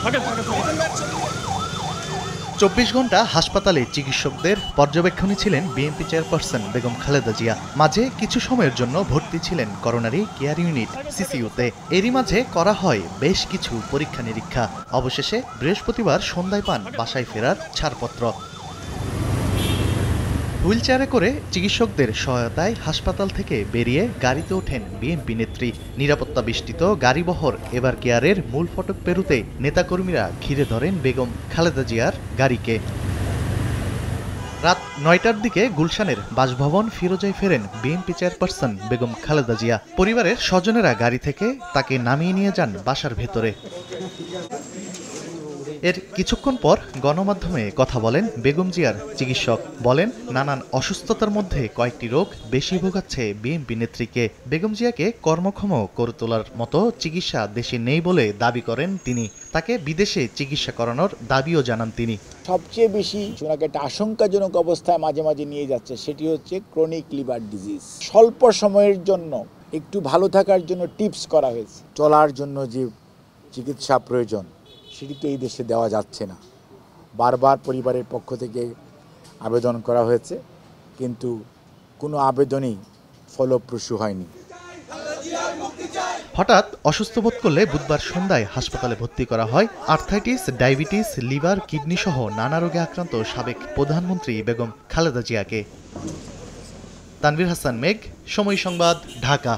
24 ঘন্টা হাসপাতালে চিকিৎসকদের পর্যবেক্ষণে ছিলেন বিএনপি চেয়ারপারসন বেগম খালেদা জিয়া। মাঝে কিছু সময়ের জন্য ভর্তি ছিলেন করোনারি কেয়ার ইউনিট সিসিইউতে। এরই মাঝে করা হয় বেশ কিছু পরীক্ষা নিরীক্ষা। অবশেষে বৃহস্পতিবার সন্ধ্যায় পান বাসায় ফেরার ছাড়পত্র। হুইলচেয়ারে করে চিকিৎসকদের সহায়তায় হাসপাতাল থেকে বেরিয়ে গাড়িতে ওঠেন বিএনপি নেত্রী। নিরাপত্তা বেষ্টিত গাড়িবহর এবার কেয়ারের মূল ফটক পেরুতে নেতাকর্মীরা ঘিরে ধরেন বেগম খালেদা জিয়ার গাড়িকে। রাত ৯টার দিকে গুলশানের বাসভবন ফিরোজায় ফেরেন বিএনপি চেয়ারপারসন বেগম খালেদা জিয়া। পরিবারের স্বজনেরা গাড়ি থেকে তাকে নামিয়ে নিয়ে যান বাসার ভেতরে। এর কিছুক্ষণ পর গণমাধ্যমে কথা বলেন বেগম জিয়ার চিকিৎসক। বলেন, নানান অসুস্থতার মধ্যে কয়েকটি রোগ বেশি ভোগাচ্ছে বিএনপি নেত্রীকে। বেগম জিয়াকে কর্মক্ষম করে তোলার মতো চিকিৎসা দেশে নেই বলে দাবি করেন তিনি। তাকে বিদেশে চিকিৎসা করানোর দাবিও জানান তিনি। সবচেয়ে বেশি ওনাকে একটা আশঙ্কাজনক অবস্থায় মাঝে মাঝে নিয়ে যাচ্ছে, সেটি হচ্ছে ক্রনিক লিভার ডিজিজ। স্বল্প সময়ের জন্য একটু ভালো থাকার জন্য টিপস করা হয়েছে। চলার জন্য যে চিকিৎসা প্রয়োজন সেটি তো এই দেশে দেওয়া যাচ্ছে না। বারবার পরিবারের পক্ষ থেকে আবেদন করা হয়েছে, কিন্তু কোনো আবেদনই ফলপ্রসূ হয়নি। হঠাৎ অসুস্থ বোধ করলে বুধবার সন্ধ্যায় হাসপাতালে ভর্তি করা হয় আর্থ্রাইটিস, ডায়াবেটিস, লিভার, কিডনি সহ নানা রোগে আক্রান্ত সাবেক প্রধানমন্ত্রী বেগম খালেদা জিয়াকে। তানভীর হাসান মেঘ, সময় সংবাদ, ঢাকা।